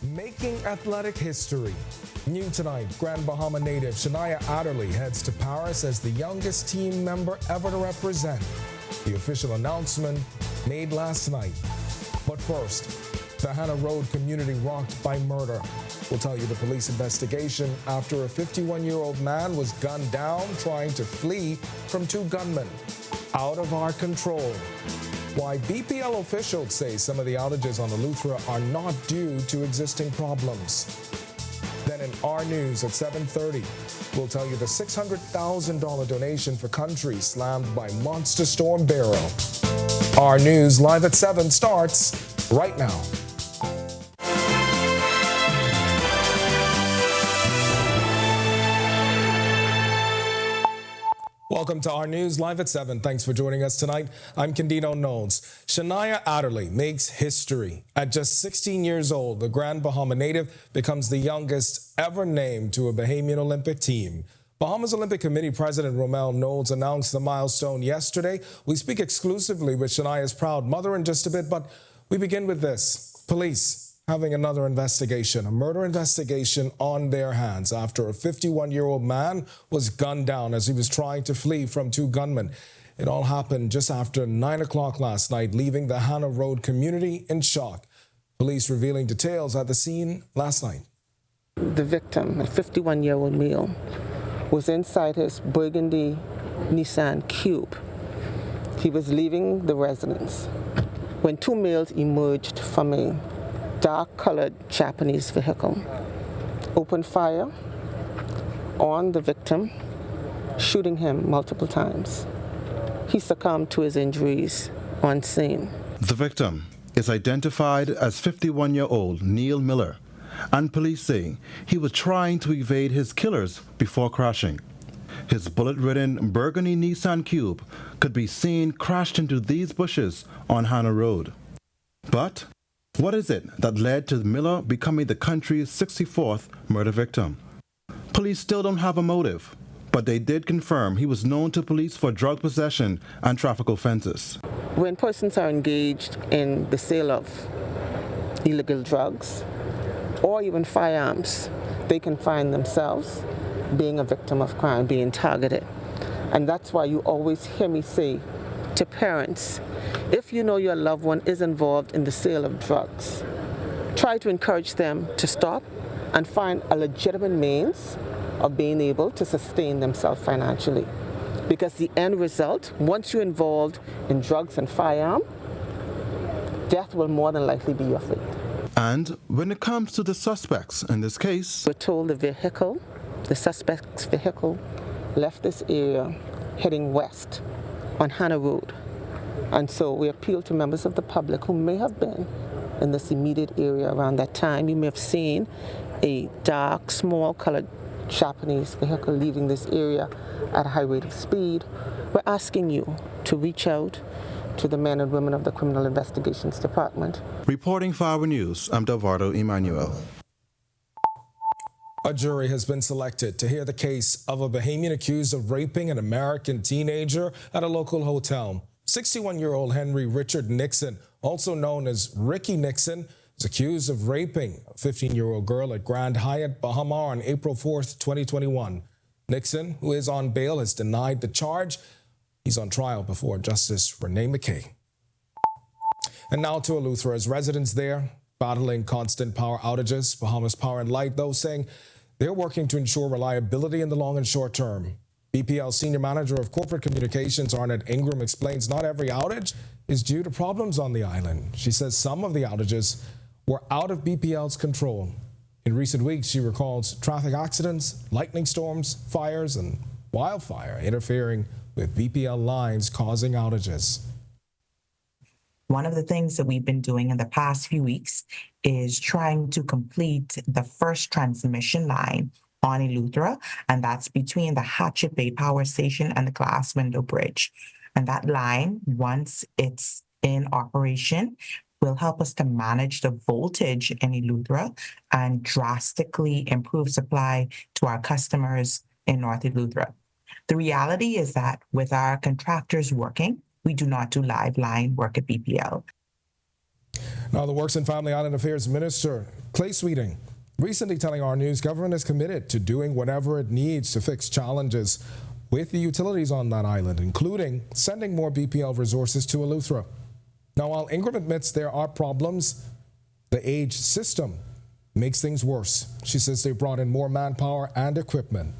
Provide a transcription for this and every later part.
Making athletic history. New tonight, Grand Bahama native Shania Adderley heads to Paris as the youngest team member ever to represent. The official announcement made last night. But first, the Hannah Road community rocked by murder. We'll tell you the police investigation after a 51-year-old man was gunned down trying to flee from two gunmen. Out of our control. Why BPL officials say some of the outages on Eleuthera are not due to existing problems. Then in Our News at 7:30, we'll tell you the $600,000 donation for country slammed by monster storm Beryl. Our News live at 7 starts right now. Welcome to Our News live at 7. Thanks for joining us tonight. I'm Candido Knowles. Shania Adderley makes history. At just 16 years old, the Grand Bahama native becomes the youngest ever named to a Bahamian Olympic team. Bahamas Olympic Committee President Romel Knowles announced the milestone yesterday. We speak exclusively with Shania's proud mother in just a bit, but we begin with this. Police having another investigation, a murder investigation on their hands after a 51-year-old man was gunned down as he was trying to flee from two gunmen. It all happened just after 9 o'clock last night, leaving the Hannah Road community in shock. Police revealing details at the scene last night. The victim, a 51-year-old male, was inside his burgundy Nissan Cube. He was leaving the residence when two males emerged from a dark-colored Japanese vehicle, opened fire on the victim, shooting him multiple times. He succumbed to his injuries on scene. The victim is identified as 51-year-old Neil Miller, and police say he was trying to evade his killers before crashing. His bullet-ridden burgundy Nissan Cube could be seen crashed into these bushes on Hannah Road. But what is it that led to Miller becoming the country's 64th murder victim? Police still don't have a motive, but they did confirm he was known to police for drug possession and traffic offenses. When persons are engaged in the sale of illegal drugs or even firearms, they can find themselves being a victim of crime, being targeted. And that's why you always hear me say to parents, if you know your loved one is involved in the sale of drugs, try to encourage them to stop and find a legitimate means of being able to sustain themselves financially. Because the end result, once you're involved in drugs and firearm, death will more than likely be your fate. And when it comes to the suspects in this case, we're told the suspect's vehicle left this area heading west on Hannah Road. And so we appeal to members of the public who may have been in this immediate area around that time. You may have seen a dark, small-colored Japanese vehicle leaving this area at a high rate of speed. We're asking you to reach out to the men and women of the Criminal Investigations Department. Reporting for Our News, I'm Delvardo Emmanuel. A jury has been selected to hear the case of a Bahamian accused of raping an American teenager at a local hotel. 61-year-old Henry Richard Nixon, also known as Ricky Nixon, is accused of raping a 15-year-old girl at Grand Hyatt Bahamas on April 4th, 2021. Nixon, who is on bail, has denied the charge. He's on trial before Justice Renee McKay. And now to Eleuthera, as residents there battling constant power outages. Bahamas Power and Light, though, saying they're working to ensure reliability in the long and short term. BPL Senior Manager of Corporate Communications, Arnett Ingram, explains not every outage is due to problems on the island. She says some of the outages were out of BPL's control. In recent weeks, she recalls traffic accidents, lightning storms, fires, and wildfire interfering with BPL lines, causing outages. One of the things that we've been doing in the past few weeks is trying to complete the first transmission line on Eleuthera, and that's between the Hatchet Bay Power Station and the Glass Window Bridge. And that line, once it's in operation, will help us to manage the voltage in Eleuthera and drastically improve supply to our customers in North Eleuthera. The reality is that with our contractors working, we do not do live line work at BPL. Now, the Works and Family Island Affairs Minister, Clay Sweeting, recently telling our news government is committed to doing whatever it needs to fix challenges with the utilities on that island, including sending more BPL resources to Eleuthera. Now, while Ingram admits there are problems, the age system makes things worse. She says they brought in more manpower and equipment.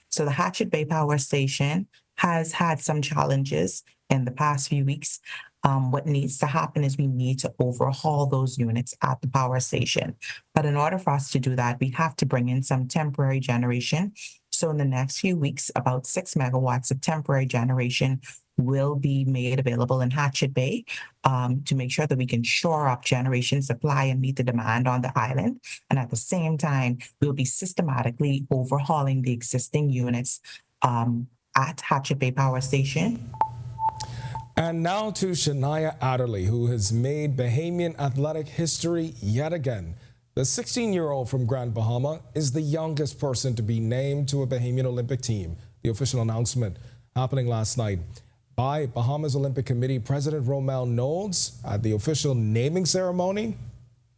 So the Hatchet Bay Power Station has had some challenges in the past few weeks. What needs to happen is we need to overhaul those units at the power station. But in order for us to do that, we have to bring in some temporary generation. So in the next few weeks, about 6 megawatts of temporary generation will be made available in Hatchet Bay to make sure that we can shore up generation supply and meet the demand on the island. And at the same time, we'll be systematically overhauling the existing units at Hatchet Bay Power Station. And now to Shania Adderley, who has made Bahamian athletic history yet again. The 16-year-old from Grand Bahama is the youngest person to be named to a Bahamian Olympic team. The official announcement happening last night by Bahamas Olympic Committee President Romel Knowles at the official naming ceremony.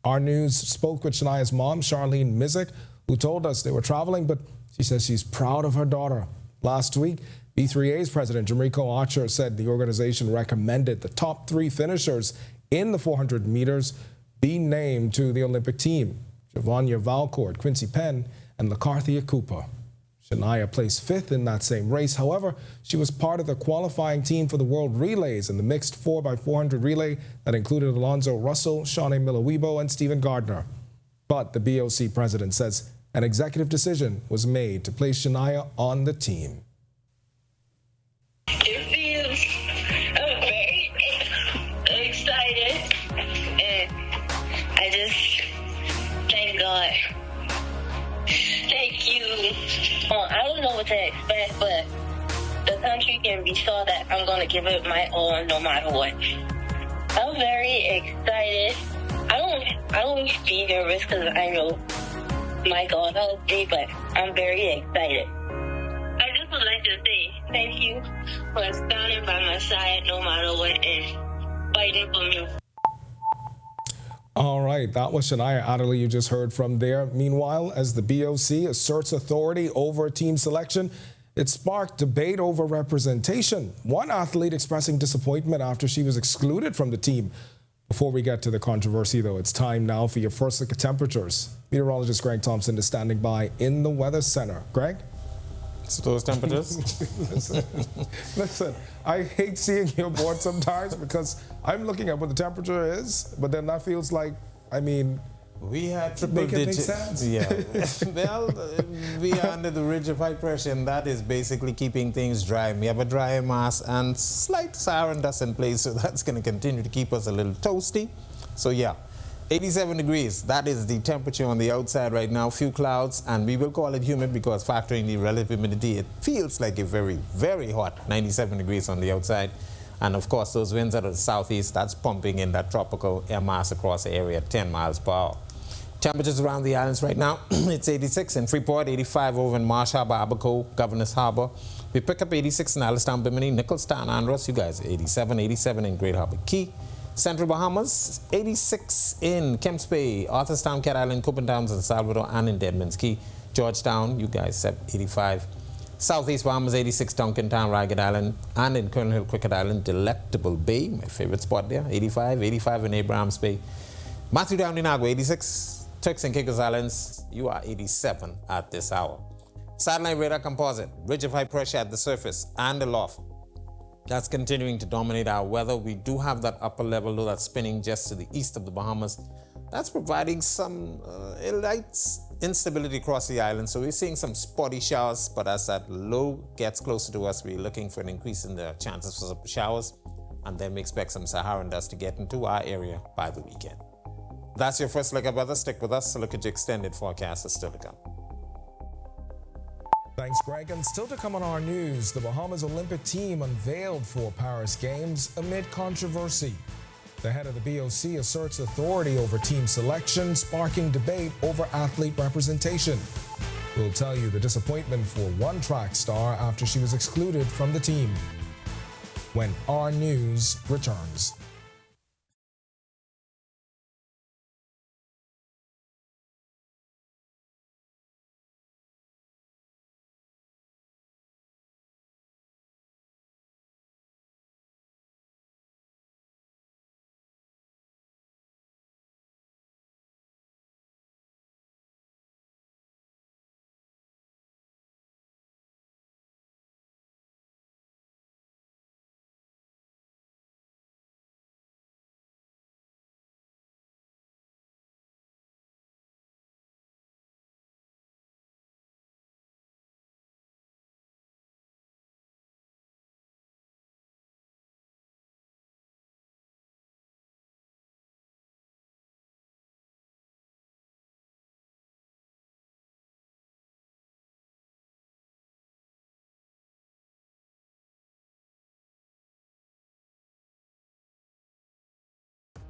Our News spoke with Shania's mom, Charlene Mizik, who told us they were traveling, but she says she's proud of her daughter. Last week, B3A's president, Jamrico Archer, said the organization recommended the top 3 finishers in the 400 meters be named to the Olympic team: Giovanna Valcourt, Quincy Penn, and Lacarthia Cooper. Shania placed 5th in that same race. However, she was part of the qualifying team for the World Relays in the mixed 4x400 relay that included Alonzo Russell, Shawnee Miller-Weibo, and Stephen Gardner. But the BOC president says an executive decision was made to place Shania on the team. It feels very excited, and I just thank God. Thank you. I don't know what to expect, but the country can be sure that I'm going to give it my all no matter what. I'm very excited. I don't be nervous because I know my God helps me, but I'm very excited. I just would like to say thank you for standing by my side no matter what and fighting for me. All right, that was Shania Adderley you just heard from there. Meanwhile, as the BOC asserts authority over team selection, it sparked debate over representation. One athlete expressing disappointment after she was excluded from the team. Before we get to the controversy, though, it's time now for your first look at temperatures. Meteorologist Greg Thompson is standing by in the Weather Center. Greg? So those temperatures? Listen, I hate seeing your board sometimes because I'm looking at what the temperature is, but then that feels like, we had triple make it make digits. sense. Yeah. Well, we are under the ridge of high pressure, and that is basically keeping things dry. We have a dry mass and slight Saharan dust in place, so that's going to continue to keep us a little toasty. So yeah, 87 degrees. That is the temperature on the outside right now. Few clouds, and we will call it humid because factoring the relative humidity, it feels like a very, very hot 97 degrees on the outside. And of course, those winds out of the southeast, that's pumping in that tropical air mass across the area at 10 miles per hour. Temperatures around the islands right now, it's 86 in Freeport, 85 over in Marsh Harbor, Abaco, Governor's Harbor. We pick up 86 in Alistown, Bimini, Nicholstown, Andros. You guys, 87 in Great Harbor Key. Central Bahamas, 86 in Kemps Bay, Arthurstown, Cat Island, Copen Downs, and Salvador, and in Deadman's Key. Georgetown, you guys, 85. Southeast Bahamas, 86, Duncan Town, Ragged Island, and in Colonel Hill, Cricket Island, Delectable Bay, my favorite spot there, 85 in Abrahams Bay. Matthew Down in Agua, 86. Turks and Caicos Islands, you are 87 at this hour. Satellite radar composite, ridge of high pressure at the surface and aloft. That's continuing to dominate our weather. We do have that upper level low that's spinning just to the east of the Bahamas. That's providing some light instability across the island. So we're seeing some spotty showers, but as that low gets closer to us, we're looking for an increase in the chances for some showers. And then we expect some Saharan dust to get into our area by the weekend. That's your first look at weather. Stick with us to look at your extended forecast is still to come. Thanks, Greg. And still to come on our news, the Bahamas Olympic team unveiled for Paris Games amid controversy. The head of the BOC asserts authority over team selection, sparking debate over athlete representation. We'll tell you the disappointment for one track star after she was excluded from the team when Our News returns.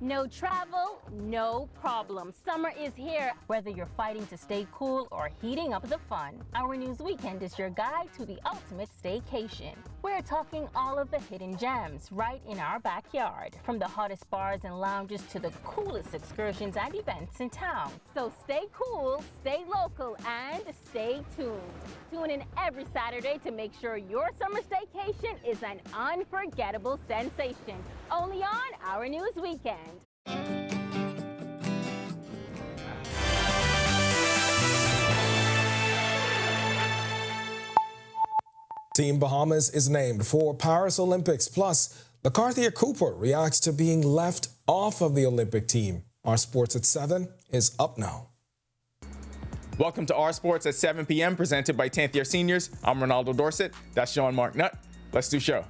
No travel, no problem. Summer is here. Whether you're fighting to stay cool or heating up the fun, Our News Weekend is your guide to the ultimate staycation. We're talking all of the hidden gems right in our backyard, from the hottest bars and lounges to the coolest excursions and events in town. So stay cool, stay local, and stay tuned. Tune in every Saturday to make sure your summer staycation is an unforgettable sensation. Only on Our News Weekend. Team Bahamas is named for Paris Olympics. Plus, LaCarthia Cooper reacts to being left off of the Olympic team. Our Sports at 7 is up now. Welcome to Our Sports at 7 p.m. presented by 10th Year Seniors. I'm Ronaldo Dorset. That's Sean Mark Nutt. Let's do show.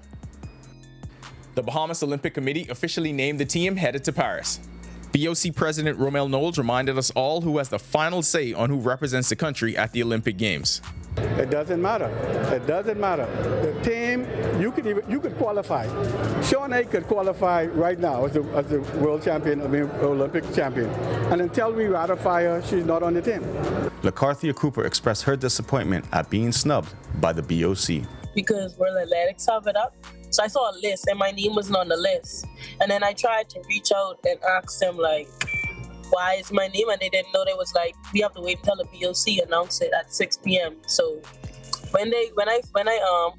The Bahamas Olympic Committee officially named the team headed to Paris. BOC President Romel Knowles reminded us all who has the final say on who represents the country at the Olympic Games. It doesn't matter. It doesn't matter. The team, you could qualify. Sean A could qualify right now as the world champion, Olympic champion. And until we ratify her, she's not on the team. LaCarthia Cooper expressed her disappointment at being snubbed by the BOC. Because World Athletics have it up. So I saw a list and my name wasn't on the list. And then I tried to reach out and ask them, like, why is my name? And they didn't know. They was like, we have to wait until the BOC announced it at 6 p.m. So when I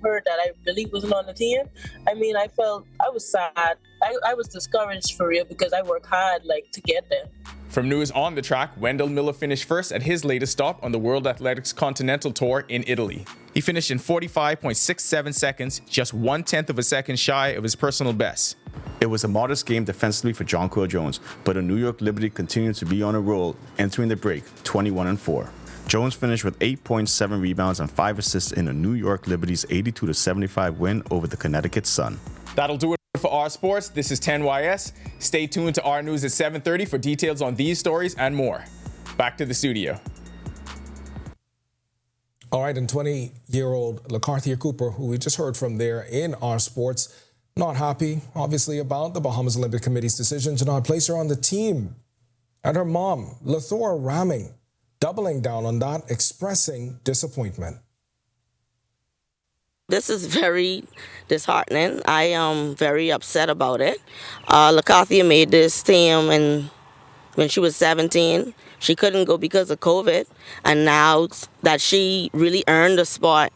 heard that I really wasn't on the team, I was sad. I was discouraged for real because I worked hard to get there. From news on the track, Wendell Miller finished first at his latest stop on the World Athletics Continental Tour in Italy. He finished in 45.67 seconds, just 1/10 of a second shy of his personal best. It was a modest game defensively for Jonquil Jones, but the New York Liberty continued to be on a roll, entering the break 21-4. Jones finished with 8.7 rebounds and 5 assists in the New York Liberty's 82-75 win over the Connecticut Sun. That'll do it for Our Sports. This is 10YS. Stay tuned to Our News at 7:30 for details on these stories and more. Back to the studio. All right, and 20-year-old LaCarthia Cooper, who we just heard from there in Our Sports, not happy, obviously, about the Bahamas Olympic Committee's decision to not place her on the team. And her mom, Eleuthera, ramming, doubling down on that, expressing disappointment. This is very disheartening. I am very upset about it. LaCarthia made this team when she was 17. She couldn't go because of COVID. And now that she really earned a spot,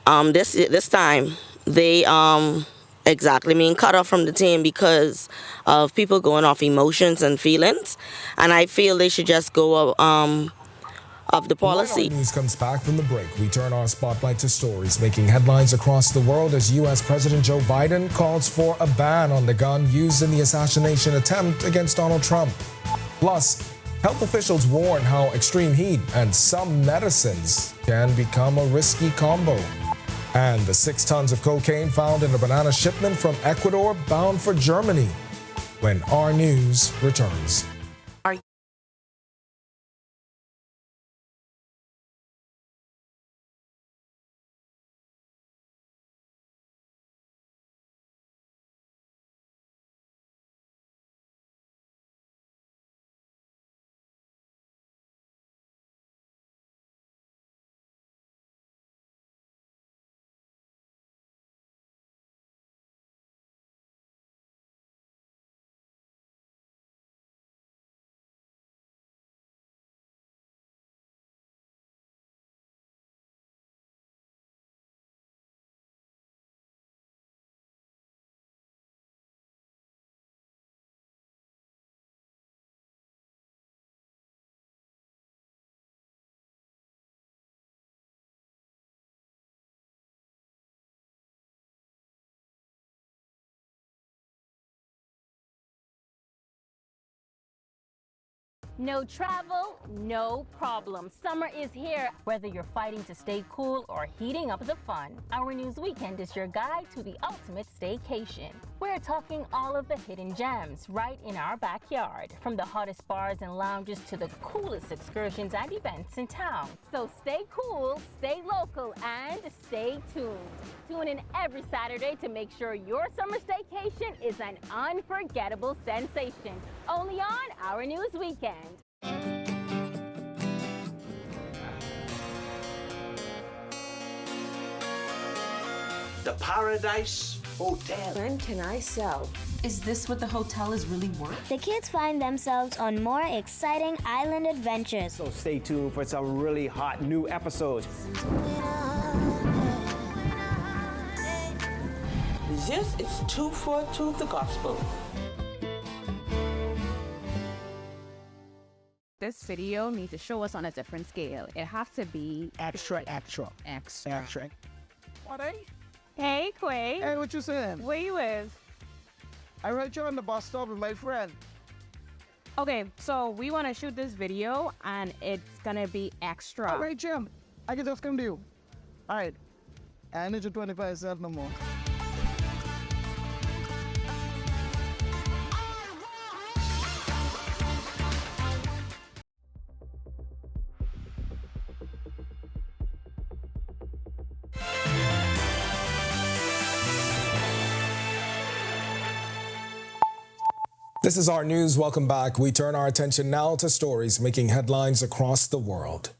this time, they cut off from the team because of people going off emotions and feelings. And I feel they should just go of the policy. News comes back from the break. We turn our spotlight to stories making headlines across the world as U.S. President Joe Biden calls for a ban on the gun used in the assassination attempt against Donald Trump. Plus, health officials warn how extreme heat and some medicines can become a risky combo. And the 6 tons of cocaine found in a banana shipment from Ecuador bound for Germany. When Our News returns. No travel, no problem. Summer is here, whether you're fighting to stay cool or heating up the fun. Our News Weekend is your guide to the ultimate staycation. We're talking all of the hidden gems right in our backyard, from the hottest bars and lounges to the coolest excursions and events in town. So stay cool, stay local, and stay tuned. Tune in every Saturday to make sure your summer staycation is an unforgettable sensation. Only on Our News Weekend. The Paradise Hotel. When can I sell? Is this what the hotel is really worth? The kids find themselves on more exciting island adventures. So stay tuned for some really hot new episodes. This is 242 the Gospel. This video needs to show us on a different scale. It has to be Extra. What, eh? Hey, Quay. Hey, what you saying? Where you with? I heard you on the bus stop with my friend. Okay, so we want to shoot this video, and it's gonna be extra. All right, Jim. I can just come to you. All right. I need your 25 cents no more. This is our news. Welcome back. We turn our attention now to stories making headlines across the world.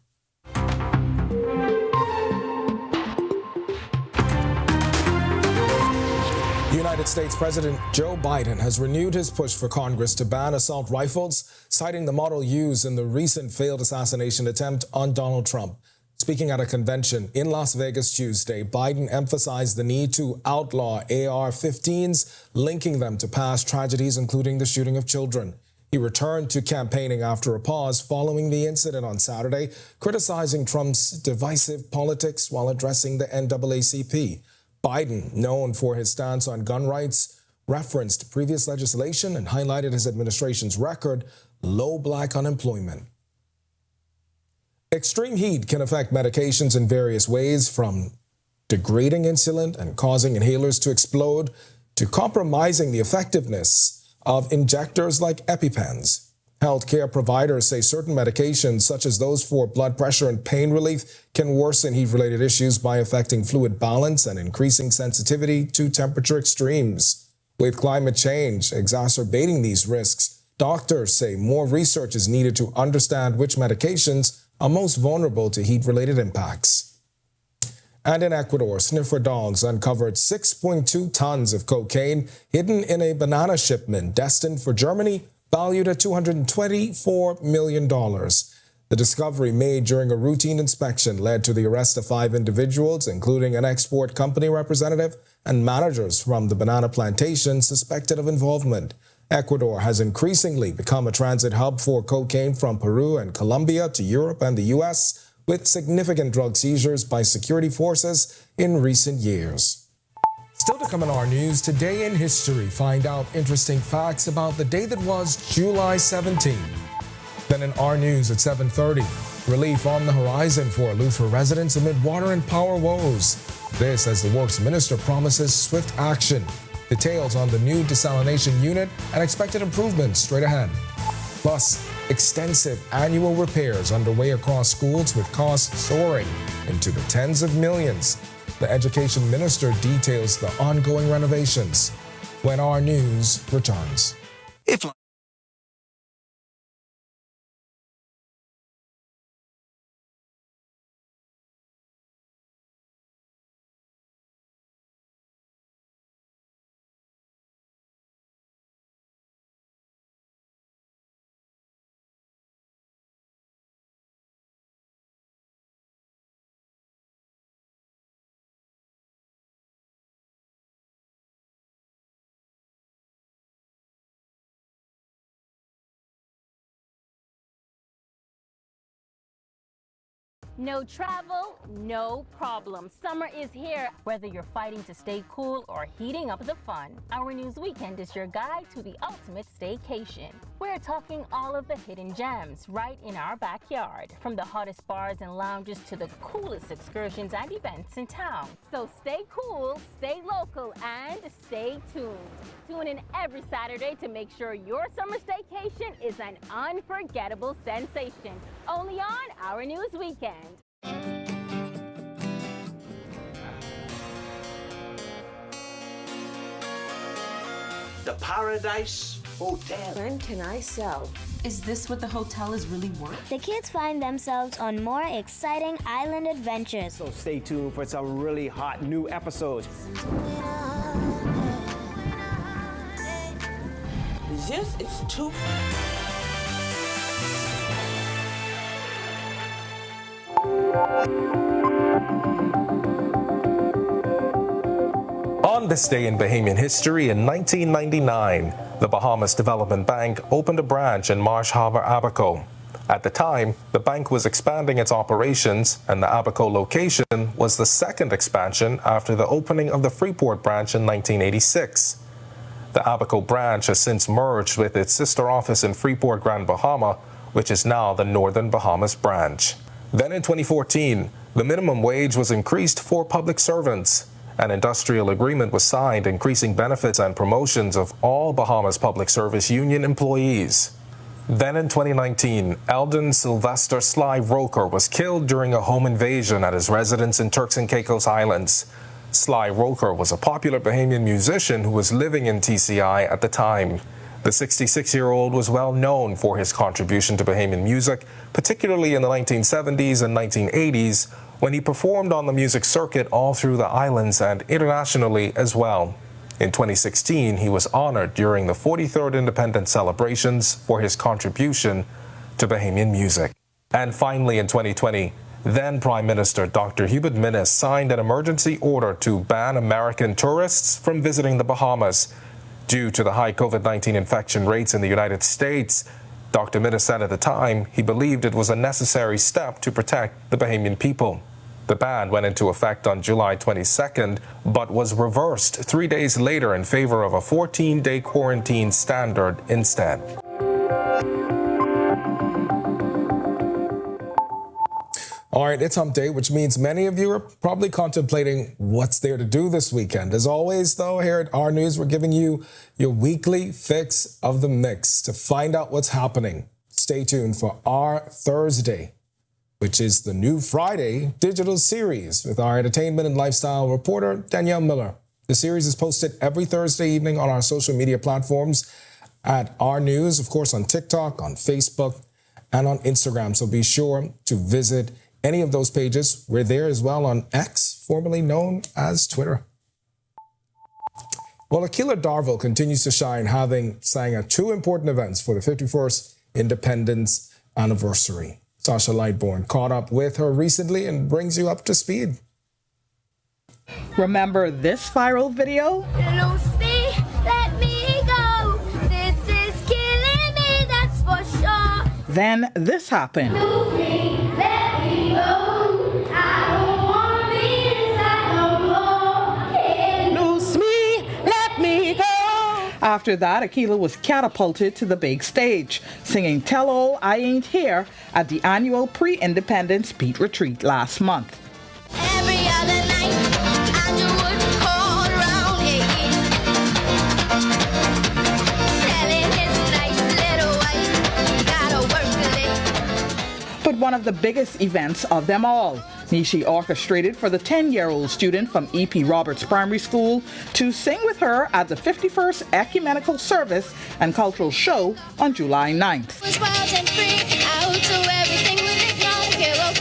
United States President Joe Biden has renewed his push for Congress to ban assault rifles, citing the model used in the recent failed assassination attempt on Donald Trump. Speaking at a convention in Las Vegas Tuesday, Biden emphasized the need to outlaw AR-15s, linking them to past tragedies, including the shooting of children. He returned to campaigning after a pause following the incident on Saturday, criticizing Trump's divisive politics while addressing the NAACP. Biden, known for his stance on gun rights, referenced previous legislation and highlighted his administration's record, low black unemployment. Extreme heat can affect medications in various ways, from degrading insulin and causing inhalers to explode to compromising the effectiveness of injectors like EpiPens. Healthcare providers say certain medications, such as those for blood pressure and pain relief, can worsen heat-related issues by affecting fluid balance and increasing sensitivity to temperature extremes. With climate change exacerbating these risks, doctors say more research is needed to understand which medications are most vulnerable to heat-related impacts. And in Ecuador, sniffer dogs uncovered 6.2 tons of cocaine hidden in a banana shipment destined for Germany, valued at $224 million. The discovery, made during a routine inspection, led to the arrest of 5 individuals, including an export company representative and managers from the banana plantation suspected of involvement. Ecuador has increasingly become a transit hub for cocaine from Peru and Colombia to Europe and the U.S., with significant drug seizures by security forces in recent years. Still to come in our news, today in history, find out interesting facts about the day that was July 17. Then in our news at 7:30, relief on the horizon for Eleuthera residents amid water and power woes. This as the Works Minister promises swift action. Details on the new desalination unit and expected improvements straight ahead. Plus, extensive annual repairs underway across schools with costs soaring into the tens of millions. The Education Minister details the ongoing renovations when our news returns. No travel, no problem. Summer is here, whether you're fighting to stay cool or heating up the fun. Our News Weekend is your guide to the ultimate staycation. We're talking all of the hidden gems right in our backyard, from the hottest bars and lounges to the coolest excursions and events in town. So stay cool, stay local, and stay tuned. Tune in every Saturday to make sure your summer staycation is an unforgettable sensation. Only on Our News Weekend. The Paradise Hotel. When can I sell? Is this what the hotel is really worth? The kids find themselves on more exciting island adventures. So stay tuned for some really hot new episodes. This is too... On this day in Bahamian history, in 1999, the Bahamas Development Bank opened a branch in Marsh Harbor, Abaco. At the time, the bank was expanding its operations, and the Abaco location was the second expansion after the opening of the Freeport branch in 1986. The Abaco branch has since merged with its sister office in Freeport, Grand Bahama, which is now the Northern Bahamas branch. Then in 2014, the minimum wage was increased for public servants. An industrial agreement was signed increasing benefits and promotions of all Bahamas Public Service Union employees. Then in 2019, Eldon Sylvester Sly Roker was killed during a home invasion at his residence in Turks and Caicos Islands. Sly Roker was a popular Bahamian musician who was living in TCI at the time. The 66-year-old was well known for his contribution to Bahamian music, particularly in the 1970s and 1980s, when he performed on the music circuit all through the islands and internationally as well. In 2016, he was honored during the 43rd Independence celebrations for his contribution to Bahamian music. And finally, in 2020, then Prime Minister Dr. Hubert Minnis signed an emergency order to ban American tourists from visiting the Bahamas. Due to the high COVID-19 infection rates in the United States, Dr. Minnis said at the time he believed it was a necessary step to protect the Bahamian people. The ban went into effect on July 22nd, but was reversed 3 days later in favor of a 14-day quarantine standard instead. All right, it's hump day, which means many of you are probably contemplating what's there to do this weekend. As always, though, here at Our News, we're giving you your weekly fix of the mix. To find out what's happening, stay tuned for Our Thursday, which is the new Friday digital series with our entertainment and lifestyle reporter, Danielle Miller. The series is posted every Thursday evening on our social media platforms at Our News, of course, on TikTok, on Facebook, and on Instagram. So be sure to visit any of those pages. We're there as well on X, formerly known as Twitter. Well, Aila Darville continues to shine, having sang at two important events for the 51st Independence anniversary. Sasha Lightbourne caught up with her recently and brings you up to speed. Remember this viral video? Lucy, let me go. This is killing me, that's for sure. Then this happened. Lucy, let me go. I don't want to be inside no more. Loose me, let me go. After that, Aila was catapulted to the big stage, singing Tell All I Ain't Here at the annual pre-independence beat retreat last month. Every other night, I would call around here, telling his nice little wife, gotta work a little. But one of the biggest events of them all, Nishi orchestrated for the 10-year-old student from E.P. Roberts Primary School to sing with her at the 51st Ecumenical Service and Cultural Show on July 9th. Was wild and free, out to everything with a young hero.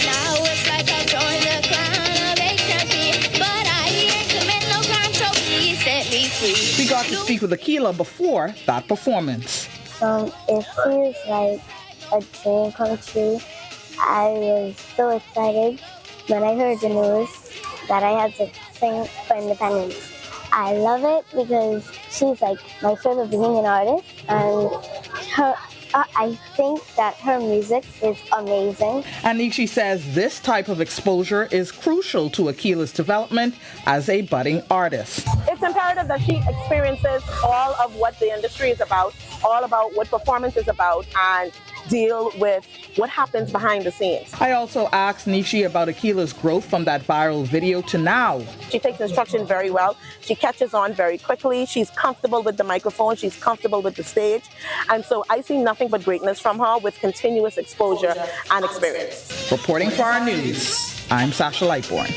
Now it's like I joined the crown of a champion, but I ain't commit no crime, so please set me free. We got to speak with Aila before that performance. It feels like a dream come true. I was so excited when I heard the news that I had to sing for independence. I love it because she's like my favorite Bahamian artist, and I think that her music is amazing. And Nishi says this type of exposure is crucial to Akila's development as a budding artist. It's imperative that she experiences all of what the industry is about, all about what performance is about, and deal with what happens behind the scenes. I also asked Nishi about Akila's growth from that viral video to now. She takes instruction very well. She catches on very quickly. She's comfortable with the microphone. She's comfortable with the stage. And so I see nothing but greatness from her with continuous exposure and experience. Reporting for our news, I'm Sasha Lightbourne.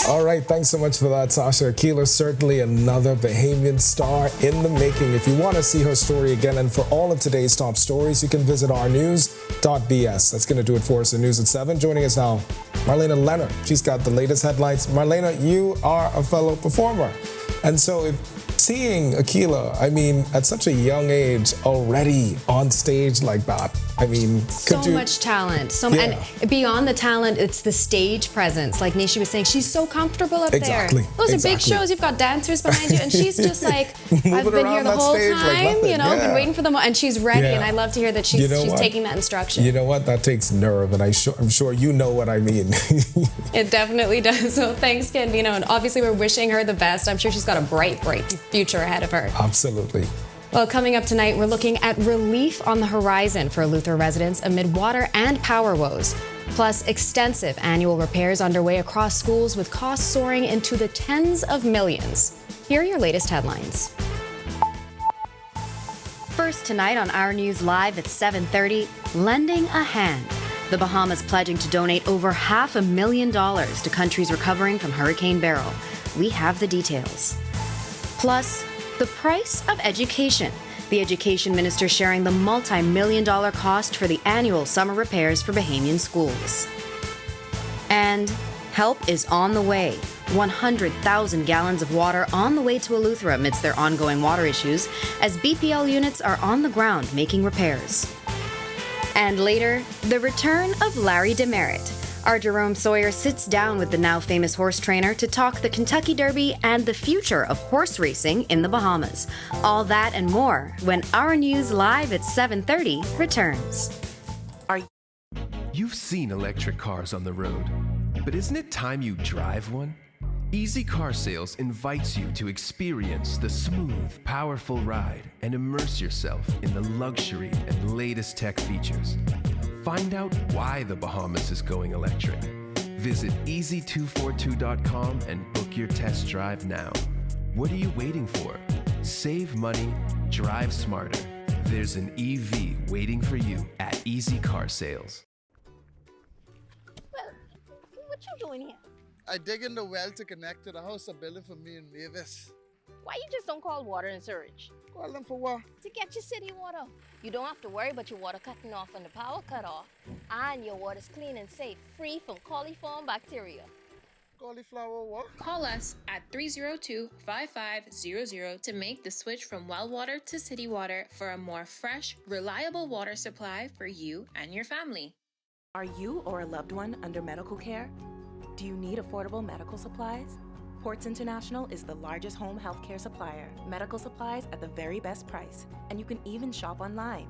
All right, thanks so much for that, Sasha. Aila, certainly another Bahamian star in the making. If you want to see her story again and for all of today's top stories, you can visit ournews.bs. That's going to do it for us in News at 7. Joining us now, Marlena Leonard. She's got the latest headlines. Marlena, you are a fellow performer. And so seeing Aila, I mean, at such a young age, already on stage like that, I mean, so much talent. And beyond the talent, it's the stage presence. Like Nishi was saying, she's so comfortable up there. Those are big shows. You've got dancers behind you, and she's just like, I've been here the whole time, been waiting for them, and she's ready. And I love to hear that she's taking that instruction. You know what? That takes nerve, and I'm sure you know what I mean. It definitely does. So thanks, Gandino, and obviously we're wishing her the best. I'm sure she's got a bright future ahead of her. Absolutely. Well, coming up tonight, we're looking at relief on the horizon for Eleuthera residents amid water and power woes. Plus, extensive annual repairs underway across schools with costs soaring into the tens of millions. Here are your latest headlines. First tonight on Our News Live at 7:30, lending a hand. The Bahamas pledging to donate over $500,000 to countries recovering from Hurricane Beryl. We have the details. Plus, the price of education. The education minister sharing the multi-million-dollar cost for the annual summer repairs for Bahamian schools. And help is on the way. 100,000 gallons of water on the way to Eleuthera amidst their ongoing water issues as BPL units are on the ground making repairs. And later, the return of Larry Demerit. Our Jerome Sawyer sits down with the now famous horse trainer to talk the Kentucky Derby and the future of horse racing in the Bahamas. All that and more when Our News Live at 7:30 returns. You've seen electric cars on the road, but isn't it time you drive one? Easy Car Sales invites you to experience the smooth, powerful ride and immerse yourself in the luxury and latest tech features. Find out why the Bahamas is going electric. Visit easy242.com and book your test drive now. What are you waiting for? Save money, drive smarter. There's an EV waiting for you at Easy Car Sales. Well, what you doing here? I dig in the well to connect to the house of building for me and Mavis. Why you just don't call water and sewage? Call them for what? To get your city water. You don't have to worry about your water cutting off when the power cut off. And your water's clean and safe, free from coliform bacteria. Cauliflower what? Call us at 302-5500 to make the switch from well water to city water for a more fresh, reliable water supply for you and your family. Are you or a loved one under medical care? Do you need affordable medical supplies? Ports International is the largest home healthcare supplier. Medical supplies at the very best price, and you can even shop online.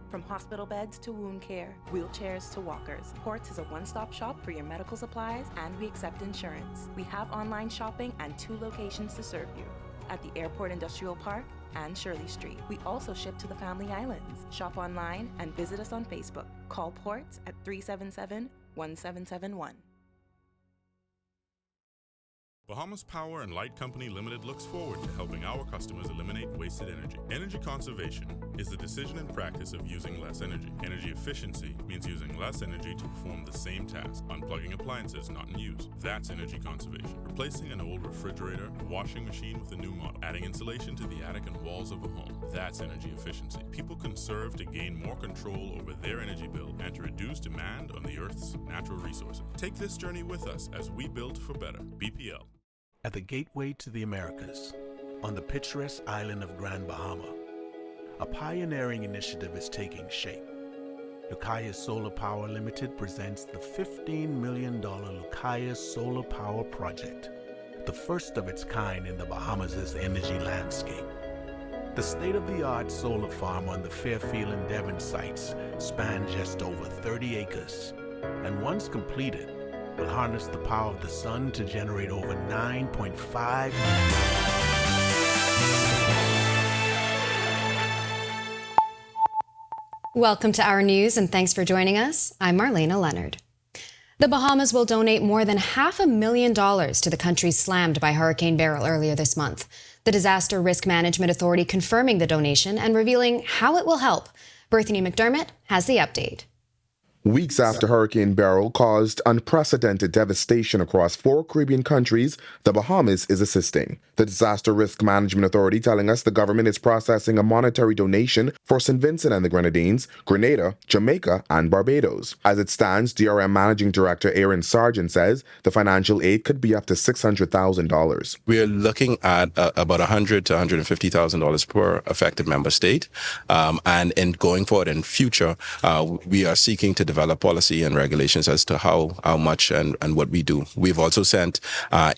From hospital beds to wound care, wheelchairs to walkers, Ports is a one-stop shop for your medical supplies, and we accept insurance. We have online shopping and 2 locations to serve you, at the Airport Industrial Park and Shirley Street. We also ship to the Family Islands. Shop online and visit us on Facebook. Call Ports at 377-1771. Bahamas Power and Light Company Limited looks forward to helping our customers eliminate wasted energy. Energy conservation is the decision and practice of using less energy. Energy efficiency means using less energy to perform the same task, unplugging appliances not in use. That's energy conservation. Replacing an old refrigerator, washing machine with a new model, adding insulation to the attic and walls of a home. That's energy efficiency. People conserve to gain more control over their energy bill and to reduce demand on the Earth's natural resources. Take this journey with us as we build for better. BPL. At the gateway to the Americas, on the picturesque island of Grand Bahama, a pioneering initiative is taking shape. Lucaya Solar Power Limited presents the $15 million Lucaya Solar Power Project, the first of its kind in the Bahamas' energy landscape. The state-of-the-art solar farm on the Fairfield and Devon sites spans just over 30 acres, and once completed, will harness the power of the sun to generate over 9.5 Welcome to Our News, and thanks for joining us. I'm Marlena Leonard. The Bahamas will donate more than $500,000 to the countries slammed by Hurricane Beryl earlier this month. The Disaster Risk Management Authority confirming the donation and revealing how it will help. Bethany McDermott has the update. Weeks after Hurricane Beryl caused unprecedented devastation across 4 Caribbean countries, the Bahamas is assisting. The Disaster Risk Management Authority telling us the government is processing a monetary donation for St. Vincent and the Grenadines, Grenada, Jamaica, and Barbados. As it stands, DRM Managing Director Aaron Sargent says the financial aid could be up to $600,000. We're looking at about $100,000 to $150,000 per affected member state. And in going forward in future, we are seeking to develop policy and regulations as to how much and what we do. We've also sent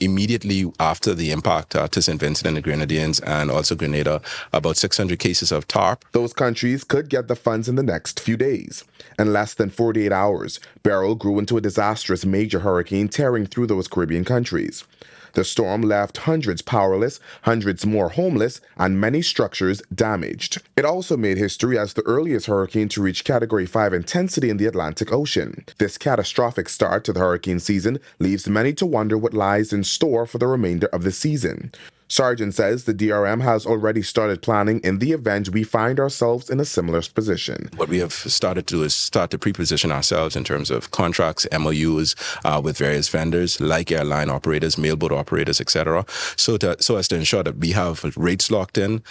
immediately after the impact to St. Vincent and the Grenadines and also Grenada about 600 cases of TARP. Those countries could get the funds in the next few days. In less than 48 hours, Beryl grew into a disastrous major hurricane tearing through those Caribbean countries. The storm left hundreds powerless, hundreds more homeless, and many structures damaged. It also made history as the earliest hurricane to reach Category 5 intensity in the Atlantic Ocean. This catastrophic start to the hurricane season leaves many to wonder what lies in store for the remainder of the season. Sargent says the DRM has already started planning in the event we find ourselves in a similar position. What we have started to do is start to pre-position ourselves in terms of contracts, MOUs with various vendors like airline operators, mailboat operators, etc. So as to ensure that we have rates locked in.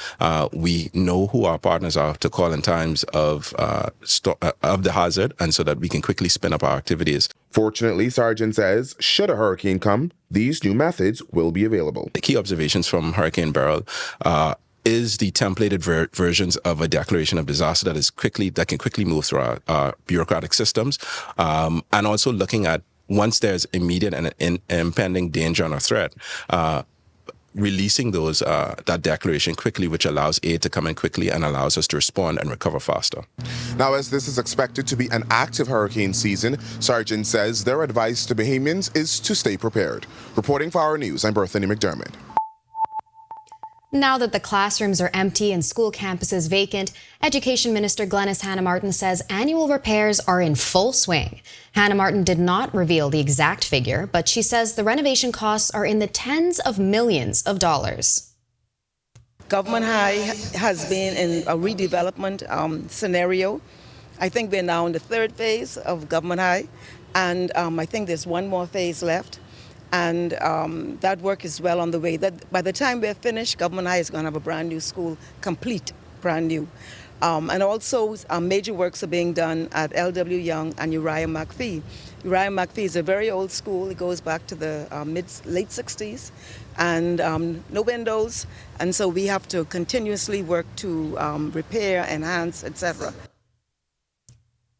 We know who our partners are to call in times of the hazard, and so that we can quickly spin up our activities. Fortunately, Sargent says, should a hurricane come, these new methods will be available. The key observations from Hurricane Beryl is the templated versions of a declaration of disaster that can quickly move through our bureaucratic systems, and also looking at once there's immediate and impending danger and a threat, releasing that declaration quickly, which allows aid to come in quickly and allows us to respond and recover faster. Now, as this is expected to be an active hurricane season, Sargent says their advice to Bahamians is to stay prepared. Reporting for Our News, I'm Bethany McDermott. Now that the classrooms are empty and school campuses vacant, Education Minister Glenys Hanna-Martin says annual repairs are in full swing. Hanna-Martin did not reveal the exact figure, but she says the renovation costs are in the tens of millions of dollars. Government High has been in a redevelopment scenario. I think we're now in the 3rd phase of Government High, and I think there's one more phase left. And that work is well on the way. That by the time we're finished, Government High is going to have a brand new school, complete, brand new. And also major works are being done at L.W. Young and Uriah McPhee. Uriah McPhee is a very old school. It goes back to the late 60s, and no windows. And so we have to continuously work to repair, enhance, etc.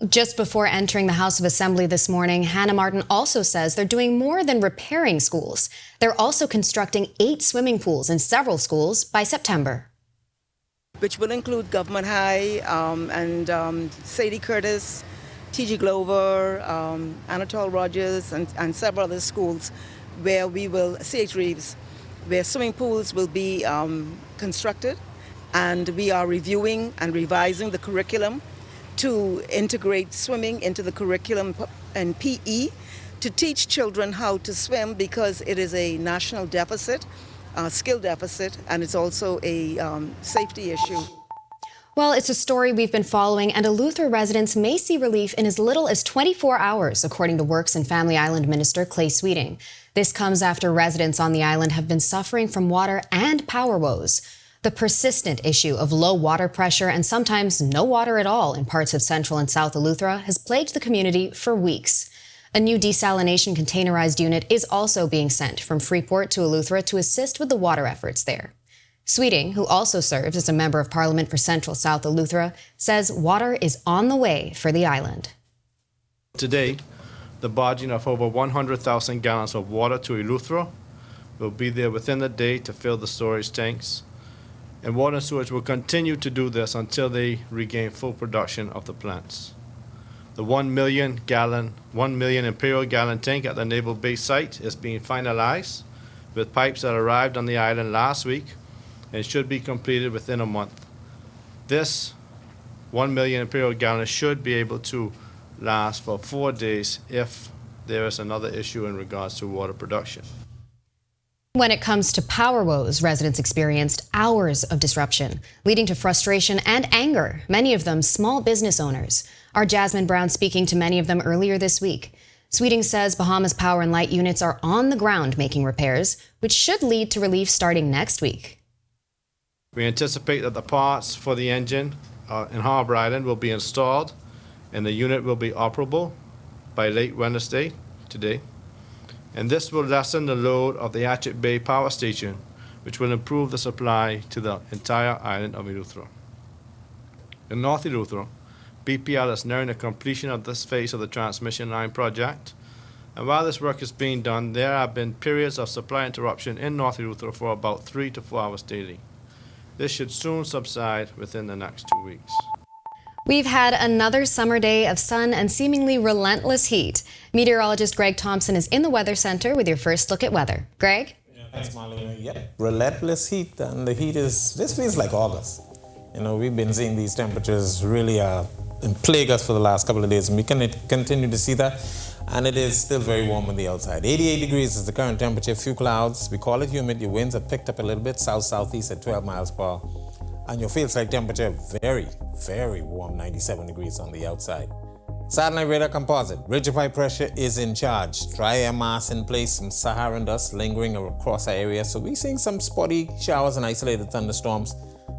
Just before entering the House of Assembly this morning, Hanna-Martin also says they're doing more than repairing schools. They're also constructing 8 swimming pools in several schools by September. Which will include Government High and Sadie Curtis, T.G. Glover, Anatole Rogers, and several other schools where we will, C.H. Reeves, where swimming pools will be constructed. And we are reviewing and revising the curriculum to integrate swimming into the curriculum and PE, to teach children how to swim, because it is a national deficit, skill deficit, and it's also a safety issue. Well, it's a story we've been following, and Eleuthera residents may see relief in as little as 24 hours, according to Works and Family Island Minister Clay Sweeting. This comes after residents on the island have been suffering from water and power woes. The persistent issue of low water pressure and sometimes no water at all in parts of Central and South Eleuthera has plagued the community for weeks. A new desalination containerized unit is also being sent from Freeport to Eleuthera to assist with the water efforts there. Sweeting, who also serves as a member of Parliament for Central South Eleuthera, says water is on the way for the island. Today, the barging of over 100,000 gallons of water to Eleuthera will be there within the day to fill the storage tanks. and water and sewage will continue to do this until they regain full production of the plants. The 1 million imperial gallon tank at the Naval Base site is being finalized with pipes that arrived on the island last week and should be completed within a month. This 1 million imperial gallons should be able to last for 4 days if there is another issue in regards to water production. When it comes to power woes, residents experienced hours of disruption, leading to frustration and anger, many of them small business owners. Our Jasmine Brown speaking to many of them earlier this week. Sweeting says Bahamas Power and Light units are on the ground making repairs, which should lead to relief starting next week. We anticipate that the parts for the engine in Harbour Island will be installed and the unit will be operable by late Wednesday, today. And this will lessen the load of the Hatchet Bay Power Station, which will improve the supply to the entire island of Eleuthera. In North Eleuthera, BPL is nearing the completion of this phase of the transmission line project. And while this work is being done, there have been periods of supply interruption in North Eleuthera for about 3 to 4 hours daily. This should soon subside within the next 2 weeks. We've had another summer day of sun and seemingly relentless heat. Meteorologist Greg Thompson is in the Weather Center with your first look at weather. Greg? Thanks, Marlene. Yep, relentless heat, and the heat this feels like August. You know, we've been seeing these temperatures really plague us for the last couple of days, and we can continue to see that. And it is still very warm on the outside. 88 degrees is the current temperature, few clouds. We call it humid. Your winds have picked up a little bit, south-southeast at 12 miles per hour. And your feels-like temperature, very, very warm, 97 degrees on the outside. Satellite radar composite. Ridge of high pressure is in charge. Dry air mass in place, some Saharan dust lingering across our area. So we're seeing some spotty showers and isolated thunderstorms.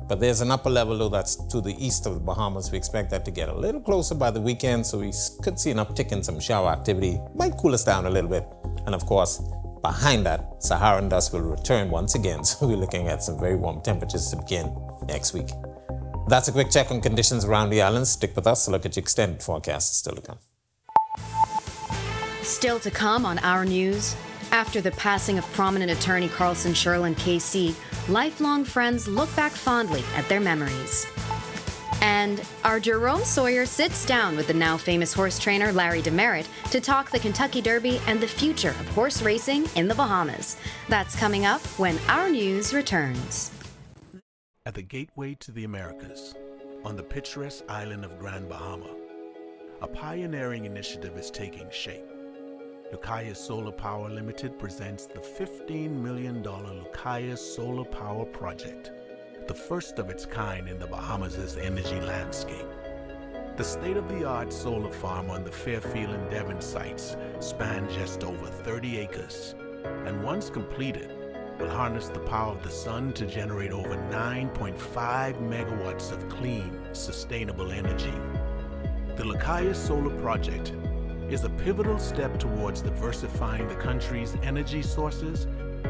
But there's an upper level, though, that's to the east of the Bahamas. We expect that to get a little closer by the weekend, so we could see an uptick in some shower activity. Might cool us down a little bit. And of course, behind that, Saharan dust will return once again. So we're looking at some very warm temperatures to begin next week. That's a quick check on conditions around the islands. Stick with us to look at your extended forecast still to come. Still to come on Our News. After the passing of prominent attorney Carlson Sherin KC, lifelong friends look back fondly at their memories. And our Jerome Sawyer sits down with the now famous horse trainer Larry Demerit to talk the Kentucky Derby and the future of horse racing in the Bahamas. That's coming up when Our News returns. At the gateway to the Americas, on the picturesque island of Grand Bahama, a pioneering initiative is taking shape. Lucaya Solar Power Limited presents the $15 million Lucaya Solar Power Project, the first of its kind in the Bahamas' energy landscape. The state-of-the-art solar farm on the Fairfield and Devon sites spans just over 30 acres, and once completed, will harness the power of the sun to generate over 9.5 megawatts of clean, sustainable energy. The Lucaya Solar Project is a pivotal step towards diversifying the country's energy sources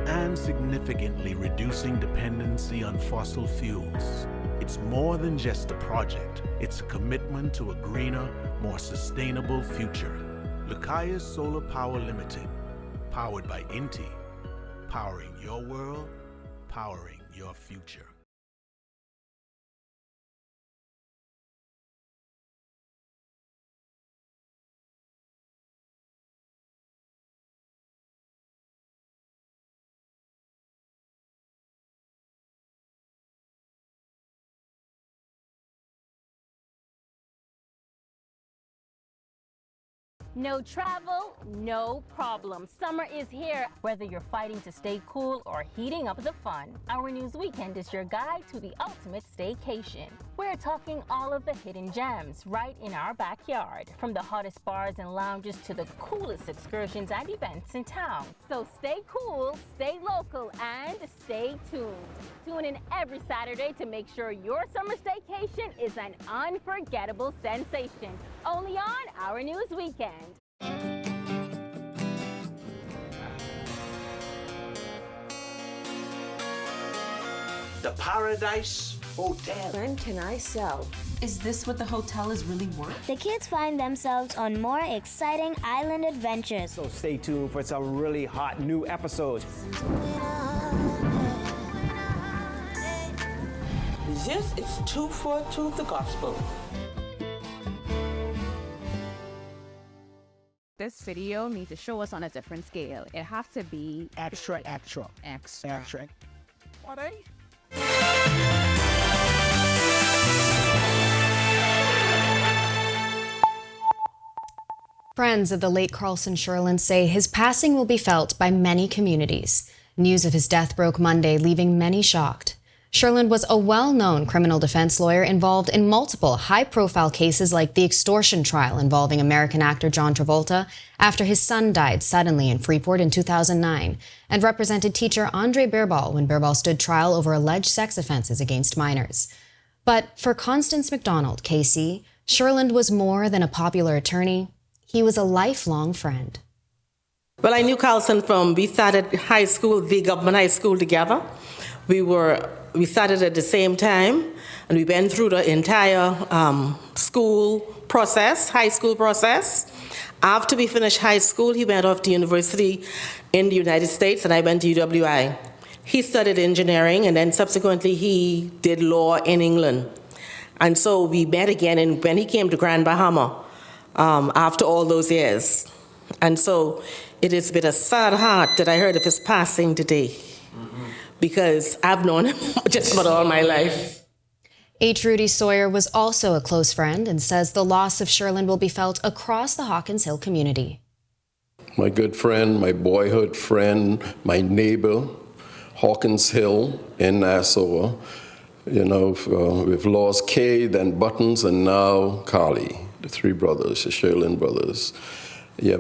and significantly reducing dependency on fossil fuels. It's more than just a project. It's a commitment to a greener, more sustainable future. Lucaya Solar Power Limited, powered by INTI, powering your world, powering your future. No travel, no problem. Summer is here. Whether you're fighting to stay cool or heating up the fun, Our News Weekend is your guide to the ultimate staycation. We're talking all of the hidden gems right in our backyard, from the hottest bars and lounges to the coolest excursions and events in town. So stay cool, stay local, and stay tuned. Tune in every Saturday to make sure your summer staycation is an unforgettable sensation. Only on Our News Weekend. The Paradise Hotel. When can I sell? Is this what the hotel is really worth? The kids find themselves on more exciting island adventures. So stay tuned for some really hot new episodes. This is 242 the gospel. This video needs to show us on a different scale. It has to be extra. What, eh? Friends of the late Carlson Sherin say his passing will be felt by many communities. News of his death broke Monday, leaving many shocked. Sherin was a well-known criminal defense lawyer involved in multiple high-profile cases like the extortion trial involving American actor John Travolta after his son died suddenly in Freeport in 2009, and represented teacher Andre Birbal when Birbal stood trial over alleged sex offenses against minors. But for Constance McDonald, KC, Sherin was more than a popular attorney. He was a lifelong friend. Well, I knew Carlson we started high school, the government high school together. We started at the same time, and we went through the entire school process, high school process. After we finished high school, he went off to university in the United States, and I went to UWI. He studied engineering, and then subsequently he did law in England. And so we met again, and when he came to Grand Bahama, after all those years. And so it is with a sad heart that I heard of his passing today, because I've known him just about all my life. H. Rudy Sawyer was also a close friend and says the loss of Sherin will be felt across the Hawkins Hill community. My good friend, my boyhood friend, my neighbor, Hawkins Hill in Nassau. You know, we've lost Kay, then Buttons, and now Carly. The three brothers, the Sherin brothers. Yeah,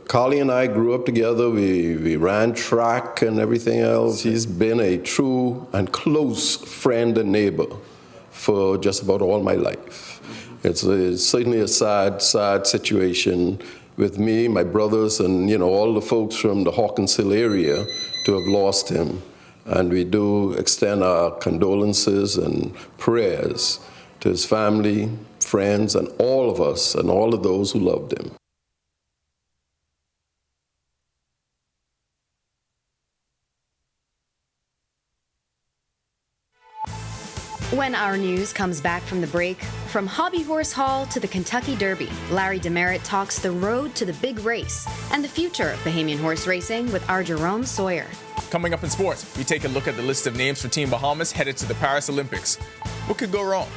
Carly and I grew up together. We ran track and everything else. He's been a true and close friend and neighbor for just about all my life. It's certainly a sad situation with me, my brothers, and all the folks from the Hawkins Hill area to have lost him. And we do extend our condolences and prayers to his family, friends, and all of us, and all of those who loved him. When Our News comes back from the break, from Hobby Horse Hall to the Kentucky Derby, Larry Demerit talks the road to the big race and the future of Bahamian horse racing with our Jerome Sawyer. Coming up in sports, we take a look at the list of names for Team Bahamas headed to the Paris Olympics. What could go wrong?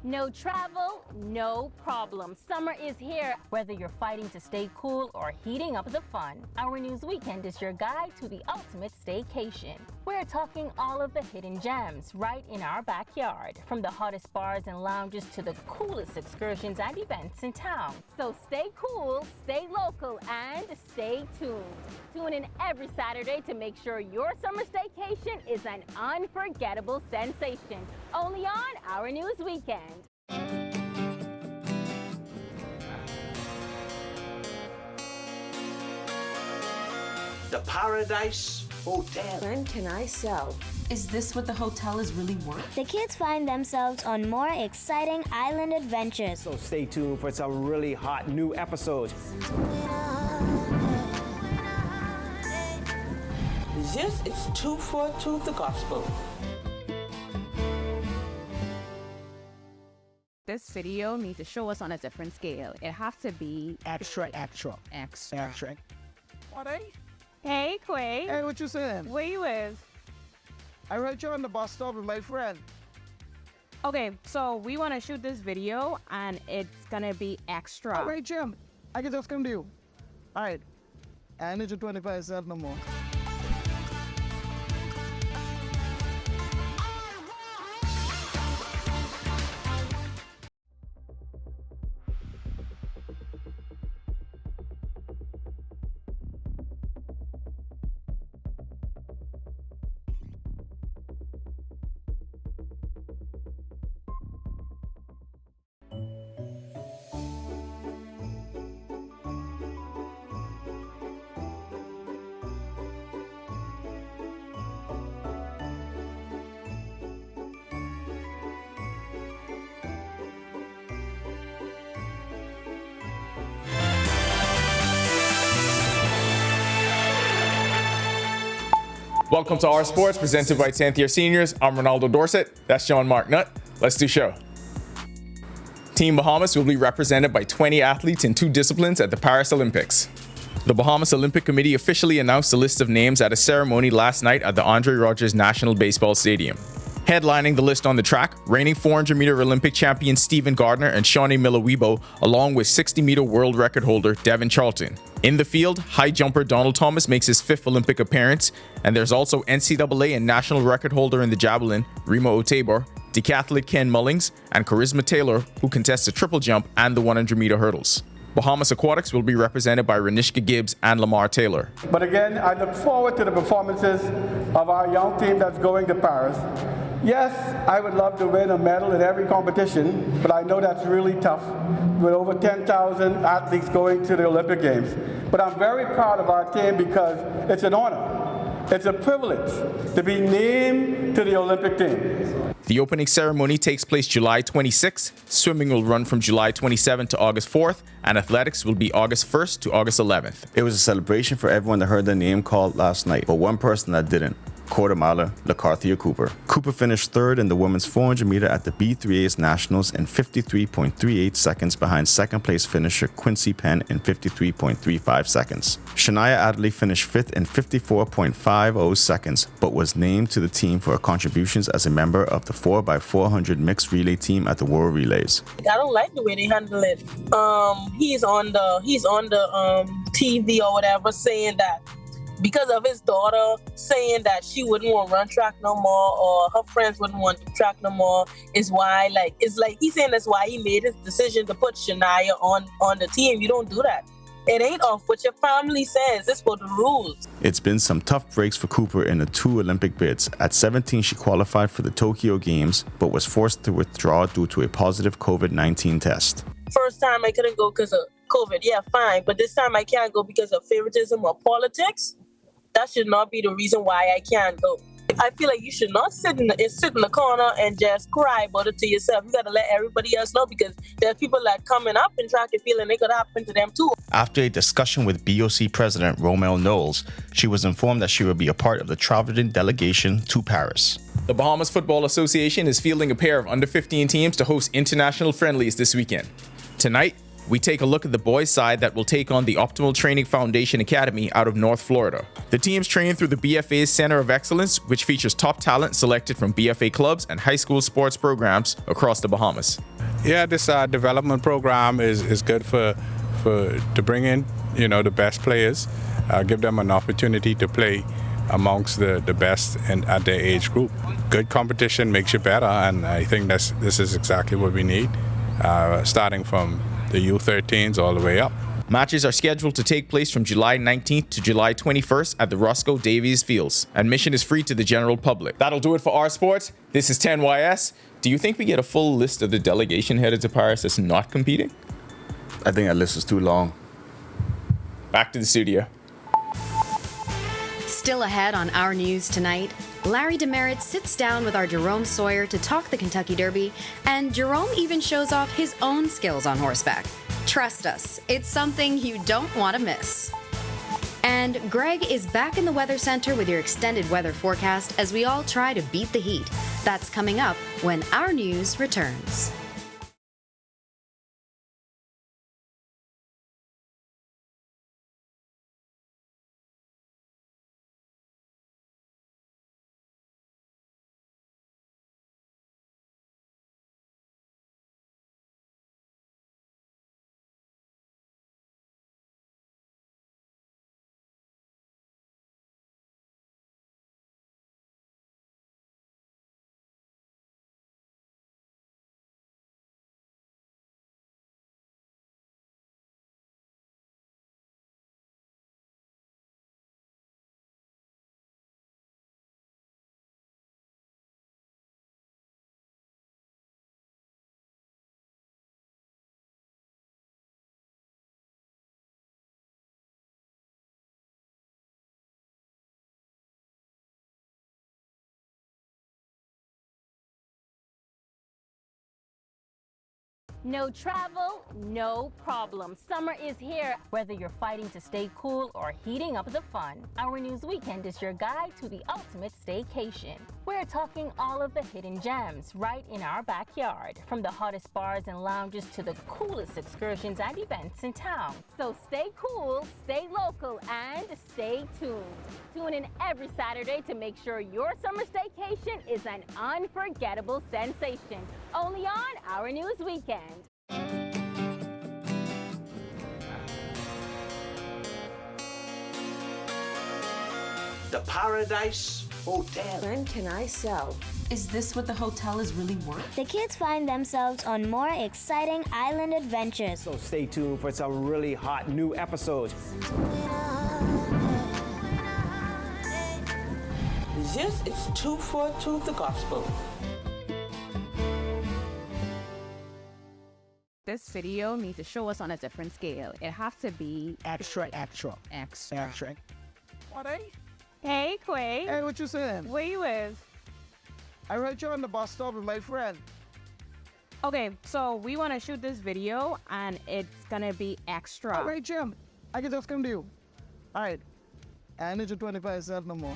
No travel, no problem. Summer is here. Whether you're fighting to stay cool or heating up the fun, Our News Weekend is your guide to the ultimate staycation. We're talking all of the hidden gems right in our backyard, from the hottest bars and lounges to the coolest excursions and events in town. So stay cool, stay local, and stay tuned. Tune in every Saturday to make sure your summer staycation is an unforgettable sensation. Only on Our News Weekend. The Paradise Hotel. When can I sell? Is this what the hotel is really worth? The kids find themselves on more exciting island adventures. So stay tuned for some really hot new episodes. This is 242 the gospel. This video needs to show us on a different scale. It has to be extra. What, eh? Hey, Quay. Hey, what you saying? Where you live? I heard you on the bus stop with my friend. Okay, so we want to shoot this video, and it's gonna be extra. All right, Jim. I can just come to you. All right. I need your 25 cents no more. Welcome to Our Sports, presented by 10th year seniors. I'm Ronaldo Dorset. That's John Mark Nutt. Let's do show. Team Bahamas will be represented by 20 athletes in 2 disciplines at the Paris Olympics. The Bahamas Olympic Committee officially announced a list of names at a ceremony last night at the Andre Rogers National Baseball Stadium. Headlining the list on the track, reigning 400-meter Olympic champion Stephen Gardner and Shawnee Miller-Weibo, along with 60-meter world record holder Devin Charlton. In the field, high jumper Donald Thomas makes his 5th Olympic appearance, and there's also NCAA and national record holder in the javelin, Remo Otabor, decathlete Ken Mullings, and Charisma Taylor, who contests the triple jump and the 100-meter hurdles. Bahamas Aquatics will be represented by Renishka Gibbs and Lamar Taylor. But again, I look forward to the performances of our young team that's going to Paris. Yes, I would love to win a medal in every competition, but I know that's really tough with over 10,000 athletes going to the Olympic Games. But I'm very proud of our team because it's an honor. It's a privilege to be named to the Olympic team. The opening ceremony takes place July 26th, swimming will run from July 27th to August 4th, and athletics will be August 1st to August 11th. It was a celebration for everyone that heard their name called last night, but one person that didn't. Quarter miler LaCarthia Cooper. Cooper finished 3rd in the women's 400 meter at the B3A's Nationals in 53.38 seconds behind second place finisher Quincy Penn in 53.35 seconds. Shania Adderley finished 5th in 54.50 seconds, but was named to the team for her contributions as a member of the 4x400 mixed relay team at the World Relays. I don't like the way they handle it. He's on the TV or whatever saying that because of his daughter saying that she wouldn't want to run track no more, or her friends wouldn't want to track no more, is why, it's like he's saying that's why he made his decision to put Shania on the team. You don't do that. It ain't off what your family says. It's for the rules. It's been some tough breaks for Cooper in the 2 Olympic bids. At 17, she qualified for the Tokyo Games, but was forced to withdraw due to a positive COVID-19 test. First time I couldn't go because of COVID. Yeah, fine. But this time I can't go because of favoritism or politics. That should not be the reason why I can't go. I feel like you should not sit in the corner and just cry about it to yourself. You got to let everybody else know, because there's people that coming up in track and feeling it could happen to them too. After a discussion with BOC President Romel Knowles, she was informed that she would be a part of the traveling delegation to Paris. The Bahamas Football Association is fielding a pair of under-15 teams to host international friendlies this weekend. Tonight, we take a look at the boys' side that will take on the Optimal Training Foundation Academy out of North Florida. The teams train through the BFA's Center of Excellence, which features top talent selected from BFA clubs and high school sports programs across the Bahamas. Yeah, this development program is good to bring in, the best players, give them an opportunity to play amongst the best at their age group. Good competition makes you better, and I think this is exactly what we need, starting from the U13s all the way up. Matches are scheduled to take place from July 19th to July 21st at the Roscoe Davies Fields. Admission is free to the general public. That'll do it for Our Sports. This is 10YS. Do you think we get a full list of the delegation headed to Paris that's not competing? I think that list is too long. Back to the studio. Still ahead on Our News tonight, Larry Demerit sits down with our Jerome Sawyer to talk the Kentucky Derby, and Jerome even shows off his own skills on horseback. Trust us, it's something you don't want to miss. And Greg is back in the Weather Center with your extended weather forecast as we all try to beat the heat. That's coming up when Our News returns. No travel, no problem. Summer is here. Whether you're fighting to stay cool or heating up the fun, Our News Weekend is your guide to the ultimate staycation. We're talking all of the hidden gems right in our backyard, from the hottest bars and lounges to the coolest excursions and events in town. So stay cool, stay local, and stay tuned. Tune in every Saturday to make sure your summer staycation is an unforgettable sensation. Only on Our News Weekend. The Paradise Hotel. When can I sell? Is this what the hotel is really worth? The kids find themselves on more exciting island adventures. So stay tuned for some really hot new episodes. This is 242 the gospel. This video needs to show us on a different scale. It has to be Extra. What, eh? Hey, Quay. Hey, what you saying? Where you with? I heard you on the bus stop with my friend. Okay, so we want to shoot this video, and it's gonna be extra. All right, Jim. I can just come to you. All right. I need your 25 cents no more.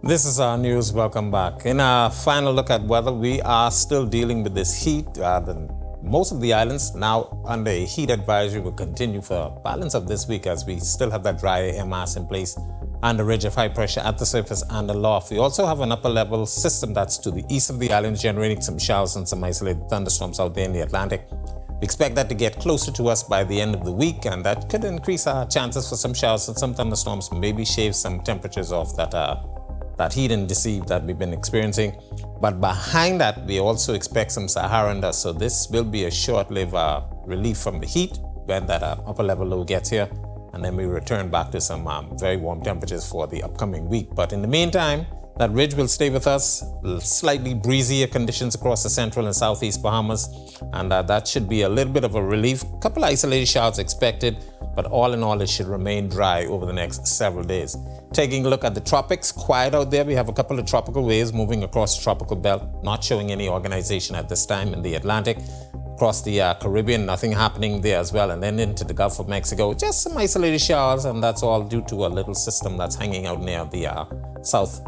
This is our news. Welcome back. In our final look at weather, we are still dealing with this heat. Most of the islands now under a heat advisory will continue for balance of this week as we still have that dry air mass in place and a ridge of high pressure at the surface and aloft. We also have an upper level system that's to the east of the islands generating some showers and some isolated thunderstorms out there in the Atlantic. We expect that to get closer to us by the end of the week, and that could increase our chances for some showers and some thunderstorms, maybe shave some temperatures off that heat and deceive that we've been experiencing. But behind that, we also expect some Saharan dust. So this will be a short-lived relief from the heat when that upper level low gets here. And then we return back to some very warm temperatures for the upcoming week. But in the meantime, that ridge will stay with us. Slightly breezier conditions across the central and southeast Bahamas. And that should be a little bit of a relief. A couple isolated showers expected. But all in all, it should remain dry over the next several days. Taking a look at the tropics, quiet out there. We have a couple of tropical waves moving across the tropical belt, not showing any organization at this time in the Atlantic. Across the Caribbean, nothing happening there as well. And then into the Gulf of Mexico, just some isolated showers, and that's all due to a little system that's hanging out near the south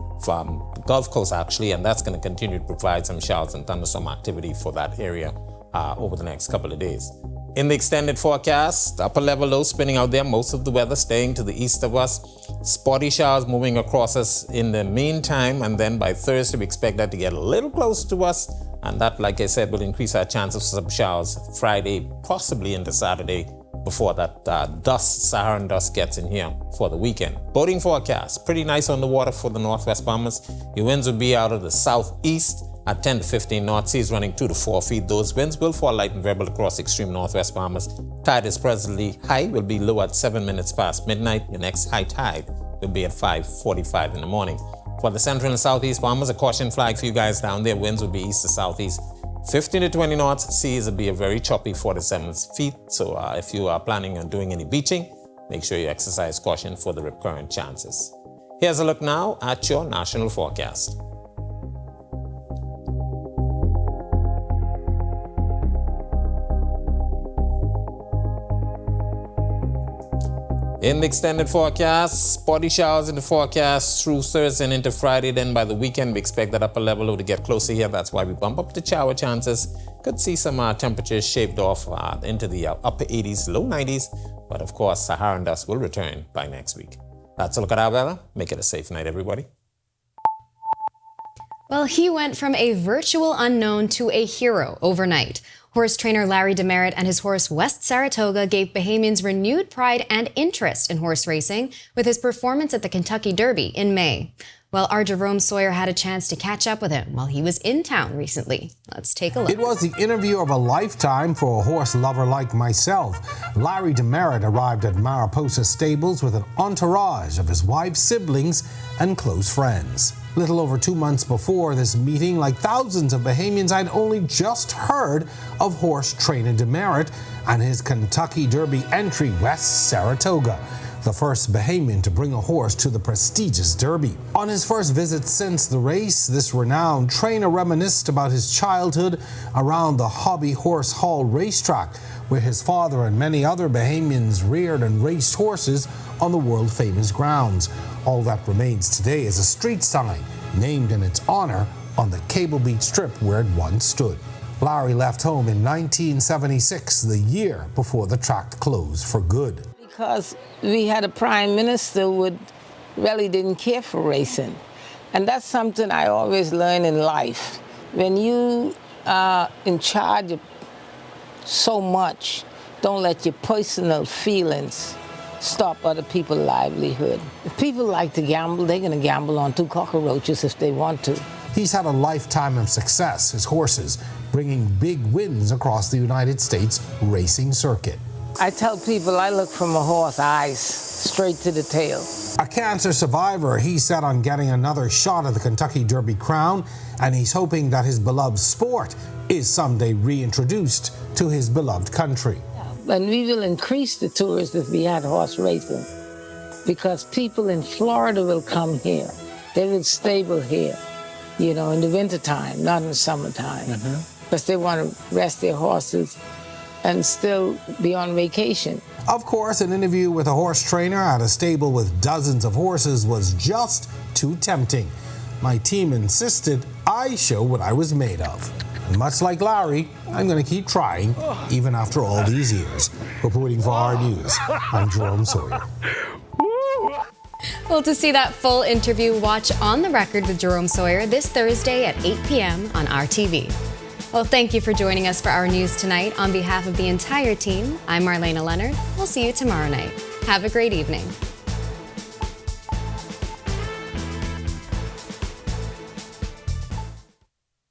Gulf Coast actually, and that's going to continue to provide some showers and thunderstorm activity for that area over the next couple of days. In the extended forecast, upper level low spinning out there, most of the weather staying to the east of us. Spotty showers moving across us in the meantime, and then by Thursday we expect that to get a little closer to us, and that, like I said, will increase our chances for some showers Friday, possibly into Saturday, before that Saharan dust gets in here for the weekend. Boating forecast, pretty nice on the water for the northwest Bahamas. Your winds will be out of the southeast at 10 to 15 knots, seas running 2 to 4 feet. Those winds will fall light and variable across extreme northwest Bahamas. Tide is presently high, will be low at 7 minutes past midnight. Your next high tide will be at 5:45 in the morning. For the central and southeast Bahamas, a caution flag for you guys down there. Winds will be east to southeast, 15 to 20 knots. Seas will be a very choppy 4 to 7 feet. So if you are planning on doing any beaching, make sure you exercise caution for the rip current chances. Here's a look now at your national forecast. In the extended forecast, spotty showers in the forecast through Thursday and into Friday. Then by the weekend, we expect that upper level low to get closer here. That's why we bump up the shower chances. Could see some temperatures shaved off into the upper 80s, low 90s. But of course, Saharan dust will return by next week. That's a look at our weather. Make it a safe night, everybody. Well, he went from a virtual unknown to a hero overnight. Horse trainer Larry Demerit and his horse West Saratoga gave Bahamians renewed pride and interest in horse racing with his performance at the Kentucky Derby in May. Well, our Jerome Sawyer had a chance to catch up with him while he was in town recently. Let's take a look. It was the interview of a lifetime for a horse lover like myself. Larry Demerit arrived at Mariposa Stables with an entourage of his wife's siblings and close friends. Little over 2 months before this meeting, like thousands of Bahamians, I'd only just heard of horse trainer Demerit and his Kentucky Derby entry, West Saratoga, the first Bahamian to bring a horse to the prestigious Derby. On his first visit since the race, this renowned trainer reminisced about his childhood around the Hobby Horse Hall racetrack, where his father and many other Bahamians reared and raced horses on the world-famous grounds. All that remains today is a street sign named in its honor on the Cable Beach Strip where it once stood. Larry left home in 1976, the year before the track closed for good. Because we had a prime minister who really didn't care for racing. And that's something I always learn in life. When you are in charge of so much, don't let your personal feelings stop other people's livelihood. If people like to gamble, they're going to gamble on 2 cockroaches if they want to. He's had a lifetime of success, his horses bringing big wins across the United States racing circuit. I tell people I look from a horse's eyes straight to the tail. A cancer survivor, he's set on getting another shot at the Kentucky Derby crown, and he's hoping that his beloved sport is someday reintroduced to his beloved country. And we will increase the tours if we had horse racing, because people in Florida will come here. They will stable here, you know, in the wintertime, not in the summertime, because they want to rest their horses and still be on vacation. Of course, an interview with a horse trainer at a stable with dozens of horses was just too tempting. My team insisted I show what I was made of. And much like Larry, I'm going to keep trying, even after all these years. Reporting for Our News, I'm Jerome Sawyer. Well, to see that full interview, watch On the Record with Jerome Sawyer this Thursday at 8 p.m. on RTV. Well, thank you for joining us for Our News tonight. On behalf of the entire team, I'm Marlena Leonard. We'll see you tomorrow night. Have a great evening.